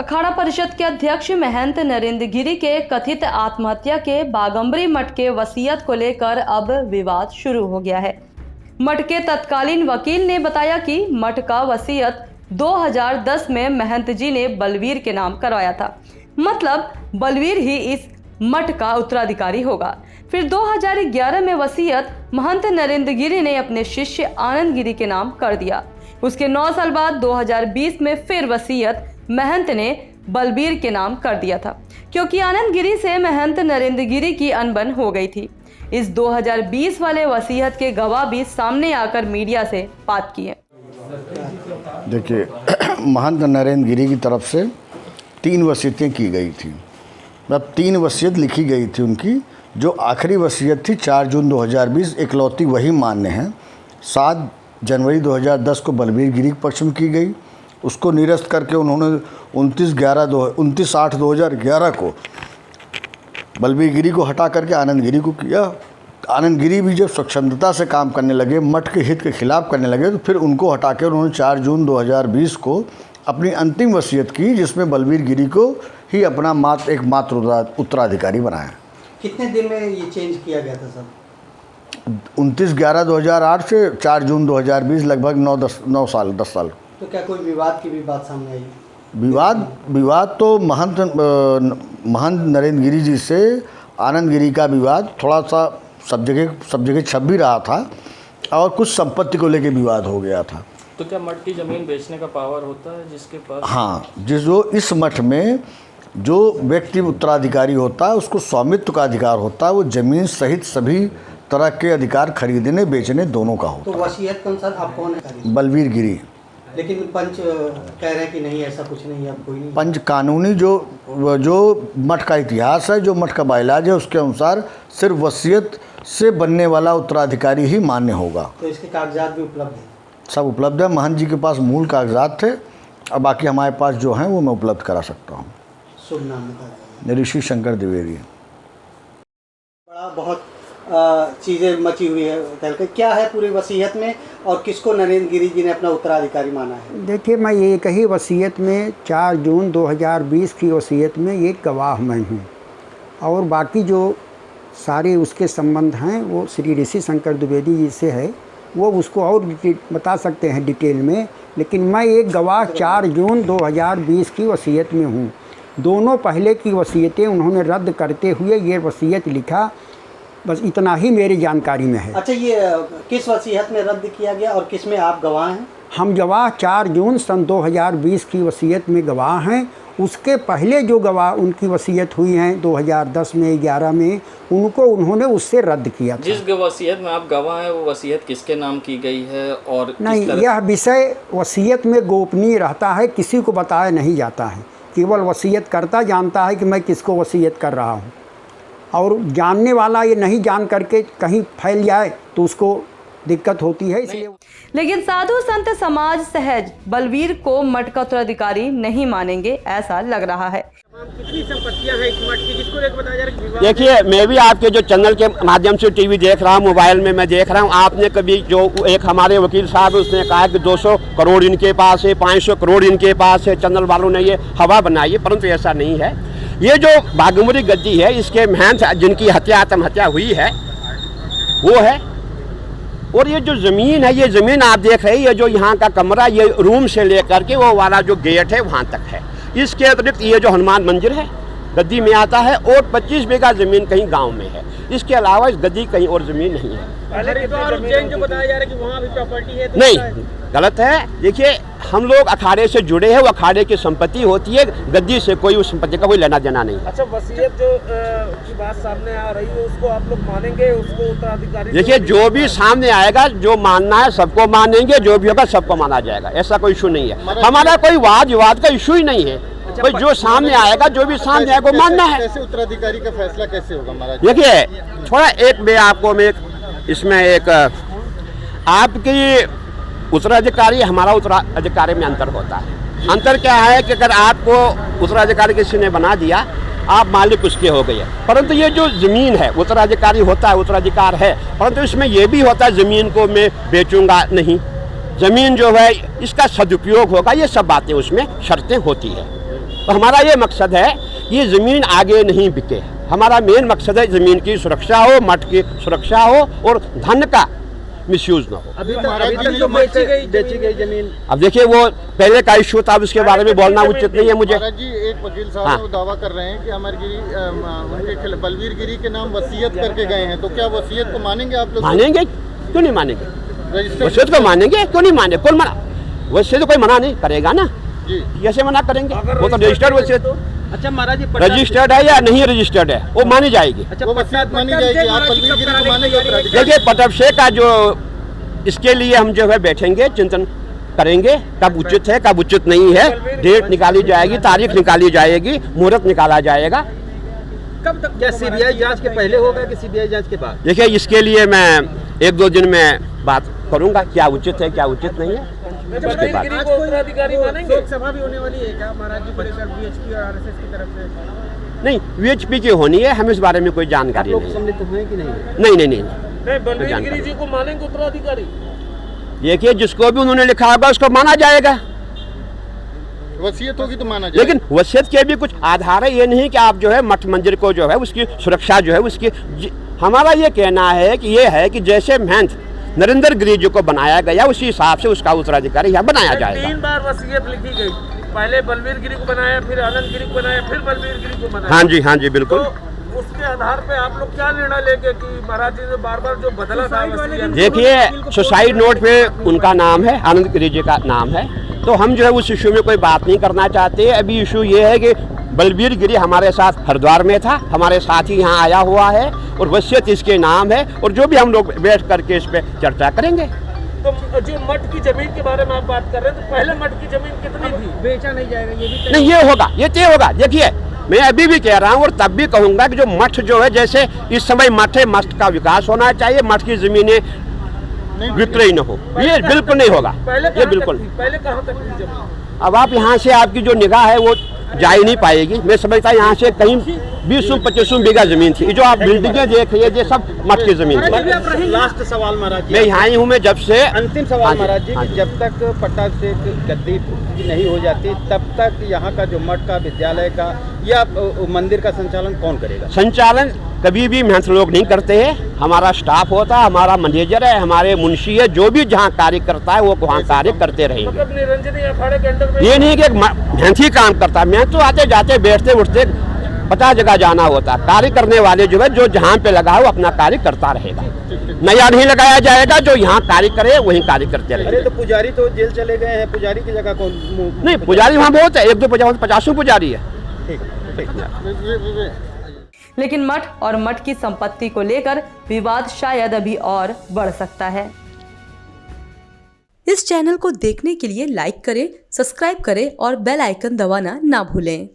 अखाड़ा परिषद के अध्यक्ष महंत नरेंद्र गिरी के कथित आत्महत्या के बागंबरी मठ के वसीयत को लेकर अब विवाद शुरू हो गया है। मठ के तत्कालीन वकील ने बताया कि मठ का वसीयत 2010 में महंत जी ने बलवीर के नाम करवाया था, मतलब बलवीर ही इस मठ का उत्तराधिकारी होगा। फिर 2011 में वसीयत महंत नरेंद्र गिरी ने अपने शिष्य आनंद गिरी के नाम कर दिया। उसके 9 साल बाद 2020 में फिर वसीयत महंत ने बलबीर के नाम कर दिया था, क्योंकि आनंद गिरी से महंत नरेंद्र गिरी की अनबन हो गई थी। इस 2020 वाले वसीयत के गवाह भी सामने आकर मीडिया से बात की है। देखिए, महंत नरेंद्र गिरी की तरफ से 3 वसीयतें की गई थी, मतलब 3 वसीयत लिखी गई थी उनकी। जो आखिरी वसीयत थी 4 जून 2020 इकलौती वही मान्य है। 7 जनवरी 2010 को बलबीर गिरी के पक्ष में की गई, उसको निरस्त करके उन्होंने 29/8/2011 को बलबीर गिरी को हटा करके आनंद गिरी को किया। आनंद गिरी भी जब स्वच्छंदता से काम करने लगे, मठ के हित के खिलाफ करने लगे, तो फिर उनको हटा के उन्होंने 4 जून 2020 को अपनी अंतिम वसीयत की, जिसमें बलबीर गिरी को ही अपना एकमात्र उत्तराधिकारी बनाया। कितने दिन में ये चेंज किया गया था सर? 29/11/2008 से 4 जून 2020, लगभग 10 साल। तो क्या कोई विवाद की भी बात सामने आई? विवाद तो महंत नरेंद्र गिरी जी से आनंद गिरी का विवाद थोड़ा सा सब जगह छप भी रहा था, और कुछ संपत्ति को लेके विवाद हो गया था। तो क्या मठ की ज़मीन बेचने का पावर होता है जिसके पास? हाँ, जो इस मठ में जो व्यक्ति उत्तराधिकारी होता है उसको स्वामित्व का अधिकार होता है, वो ज़मीन सहित सभी तरह के अधिकार खरीदने बेचने दोनों का होता है। तो वसीयत कौन सा आप कौन है? बलबीर गिरी। लेकिन पंच कह रहे हैं कि नहीं, ऐसा कुछ नहीं है, अब कोई नहीं। पंच कानूनी जो मठ का इतिहास है, जो मठ का बाइलाज है, उसके अनुसार सिर्फ वसीयत से बनने वाला उत्तराधिकारी ही मान्य होगा। तो इसके कागजात भी उपलब्ध हैं? सब उपलब्ध है। महंत जी के पास मूल कागजात थे, और बाकी हमारे पास जो हैं वो मैं उपलब्ध करा सकता हूँ। शुभ नाम बता। ऋषि शंकर द्विवेदी। बड़ा बहुत चीज़ें मची हुई है, क्या है पूरी वसीयत में, और किसको नरेंद्र गिरी जी ने अपना उत्तराधिकारी माना है? देखिए, मैं एक ही वसीयत में 4 जून 2020 की वसीयत में एक गवाह मैं हूँ, और बाकी जो सारे उसके संबंध हैं वो श्री ऋषि शंकर द्विवेदी जी से है, वो उसको और बता सकते हैं डिटेल में। लेकिन मैं एक गवाह 4 जून 2020 की वसीयत में हूँ। दोनों पहले की वसीयतें उन्होंने रद्द करते हुए ये वसीयत लिखा, बस इतना ही मेरी जानकारी में है। अच्छा, ये किस वसीयत में रद्द किया गया और किस में आप गवाह हैं? हम गवाह 4 जून सन 2020 की वसीयत में गवाह हैं। उसके पहले जो गवाह उनकी वसीयत हुई हैं 2010 में 11 में, उनको उन्होंने उससे रद्द किया था। जिस वसीयत में आप गवाह हैं वो वसीयत किसके नाम की गई है? और नहीं, यह विषय वसीयत में गोपनीय रहता है, किसी को बताया नहीं जाता है। केवल वसीयत करता जानता है कि मैं किसको वसीयत कर रहा हूँ, और जानने वाला ये नहीं जान करके कहीं फैल जाए तो उसको दिक्कत होती है। इसलिए लेकिन साधु संत समाज सहज बलवीर को मठ का उत्तराधिकारी नहीं मानेंगे, ऐसा लग रहा है। कितनी संपत्तियां हैं इस मठ की, जिसको लेकर बताया जा रहा है? देखिए, मैं भी आपके जो चैनल के माध्यम से टीवी देख रहा हूँ, मोबाइल में मैं देख रहा हूँ। आपने कभी जो एक हमारे वकील साहब उसने कहा कि 200 करोड़ इनके पास है, 500 करोड़ इनके पास है, चैनल वालों ने ये हवा बनाई है, परंतु ऐसा नहीं है। ये जो बागंबरी गद्दी है, इसके महंत जिनकी आत्महत्या हुई है वो है। और ये जो ज़मीन है, ये ज़मीन आप देख रहे हैं, ये जो यहाँ का कमरा, ये रूम से लेकर के वो वाला जो गेट है वहाँ तक है। इसके अतिरिक्त ये जो हनुमान मंदिर है गद्दी में आता है, और 25 बीघा ज़मीन कहीं गांव में है। इसके अलावा इस गद्दी कहीं और ज़मीन नहीं है। जो बताया जा रहा है कि वहाँ भी प्रॉपर्टी है, तो नहीं, गलत है। देखिए, हम लोग अखाड़े से जुड़े हैं, वो अखाड़े की संपत्ति होती है, गद्दी से कोई उस संपत्ति का कोई लेना देना नहीं। अच्छा, वसीयत जो की बात सामने आ रही है उसको आप लोग मानेंगे, उसको उत्तराधिकारी? देखिए, जो भी सामने आएगा, जो मानना है सबको मानेंगे, जो भी होगा सबको माना जाएगा, ऐसा कोई इशू नहीं है। हमारा कोई वाद विवाद का इशू ही नहीं है। भाई जो सामने आएगा, जो भी सामने आएगा मानना है। कैसे उत्तराधिकारी का फैसला कैसे होगा महाराज? देखिए, थोड़ा एक मैं आपको इसमें एक आपकी उत्तराधिकारी हमारा उत्तराधिकारी में अंतर होता है। अंतर क्या है कि अगर आपको उत्तराधिकारी किसी ने बना दिया, आप मालिक उसके हो गए, परंतु ये जो ज़मीन है उत्तराधिकारी होता है, उत्तराधिकार है, परंतु इसमें यह भी होता है ज़मीन को मैं बेचूंगा नहीं, ज़मीन जो है इसका सदुपयोग होगा, ये सब बातें उसमें शर्तें होती है। तो हमारा ये मकसद है कि ज़मीन आगे नहीं बिके। हमारा मेन मकसद है ज़मीन की सुरक्षा हो, मठ की सुरक्षा हो और धन का मिसयूज ना हो। अभी तक जो बेची गई जमीन, अब देखिए वो पहले का इशू था, अब उसके बारे में बोलना उचित नहीं है मुझे। महाराज जी एक वकील साहब हाँ। वो दावा कर रहे हैं कि अमरगिरी उनके खिलाफ बलवीर गिरी के नाम वसीयत करके गए हैं, तो क्या वसीयत को मानेंगे आप लोग? मानेंगे, क्यों नहीं मानेंगे? रजिस्टर वसीयत को मानेंगे, क्यों नहीं माने? कौन मना? वसीयत कोई मना नहीं करेगा ना, जी कैसे मना करेंगे? वो तो रजिस्टर्ड वसीयत, अच्छा महाराज जी, रजिस्टर्ड है या नहीं रजिस्टर्ड है वो मानी जाएगी। वो वसीयत मानी जाएगी। आप बलवीर गिरी को मानेंगे? देखिए पटअभिषेक का जो इसके लिए हम जो है बैठेंगे, चिंतन करेंगे कब उचित है कब उचित नहीं है, डेट निकाली जाएगी, तारीख निकाली जाएगी, मुहूर्त निकाला जाएगा। कब तक? क्या सीबीआई जांच के पहले होगा कि सीबीआई जांच के बाद? देखिए इसके लिए मैं 1-2 दिन में बात करूंगा, क्या उचित है क्या उचित नहीं है, उसके बाद। लोकसभा भी होने वाली है क्या महाराज जी, बीएचपी और आरएसएस की तरफ से? नहीं, वीएचपी की होनी है, हमें इस बारे में कोई जानकारी लोग नहीं है। सम्मिलित हुए कि नहीं? नहीं नहीं नहीं बलवीर गिरी जी को मानेंगे उत्तराधिकारी? देखिए जिसको भी उन्होंने लिखा होगा उसको माना जाएगा, वसीयत होगी तो माना जाएगा। लेकिन वसीयत के भी कुछ आधार है। ये नहीं कि आप जो है मठ मंदिर को जो है उसकी सुरक्षा जो है उसकी हमारा ये कहना है कि ये है कि जैसे महंत नरेंद्र गिरी जी को बनाया गया उसी हिसाब से उसका उत्तराधिकारी यहाँ बनाया जाएगा। 3 बार वसीयत लिखी गई, पहले बलवीर गिरी को बनाया, फिर आनंद गिरी को बनाया, फिर बलवीर गिरी को बनाया। हाँ जी बिल्कुल। तो उसके आधार पे आप लोग क्या निर्णय लेंगे कि महाराज जी ने बार बार जो बदला था वसीयत? देखिए सुसाइड नोट पे उनका नाम है, आनंद गिरी जी का नाम है, तो हम जो है उस इशू में कोई बात नहीं करना चाहते। अभी इशू ये है कि बलवीर गिरी हमारे साथ हरिद्वार में था, हमारे साथ ही यहाँ आया हुआ है और वसीयत इसके नाम है, और जो भी हम लोग बैठ करके इस पे चर्चा करेंगे। तो जो मठ की जमीन के बारे में आप बात कर रहे हैं, तो पहले मठ की जमीन कितनी थी? बेचा नहीं जाएगा ये भी नहीं, ये होगा, ये तय होगा। देखिए मैं अभी भी कह रहा हूँ और तब भी कहूँगा कि जो मठ जो है, जैसे इस समय मठ है, मठ का विकास होना चाहिए, मठ की जमीनें विक्रय न हो, ये बिल्कुल नहीं होगा, ये बिल्कुल। पहले कहाँ तक थी जमीन? अब आप यहाँ से आपकी जो निगाह है वो जा ही नहीं पाएगी। मैं समझता यहाँ से कहीं 20-25 बीघा जमीन थी। ये जो आप बिल्डिंगें देख रही है ये सब मठ की जमीन थी। लास्ट सवाल महाराज जी, मैं यहाँ ही हूँ, मैं जब से अंतिम सवाल महाराज जी, कि जब तक पट्टाभिषेक गद्दी नहीं हो जाती तब तक यहाँ का जो मठ का, विद्यालय का या मंदिर का संचालन कौन करेगा? संचालन कभी भी महंत लोग नहीं करते हैं, हमारा स्टाफ होता है, हमारा मैनेजर है, हमारे मुंशी है, जो भी जहाँ कार्य करता है वो वहाँ कार्य करते रहेंगे। मतलब निरंजनी अखाड़े के अंडर में ये नहीं कि एक महंत ही काम करता है, महंत तो आते जाते बैठते उठते 50 जगह जाना होता है। कार्य करने वाले जो है, जो जहाँ पे लगा हो अपना कार्य करता रहेगा, नया नहीं लगाया जाएगा। जो यहाँ कार्य करे वहीं कार्य करते अरे रहेंगे। तो पुजारी तो जेल चले गए हैं, पुजारी की जगह कौन? नहीं, पुजारी वहाँ बहुत है, 1-2 50 पुजारी है। लेकिन मठ और मठ की संपत्ति को लेकर विवाद शायद अभी और बढ़ सकता है। इस चैनल को देखने के लिए लाइक करें, सब्सक्राइब करें और बेल आइकन दबाना ना भूलें।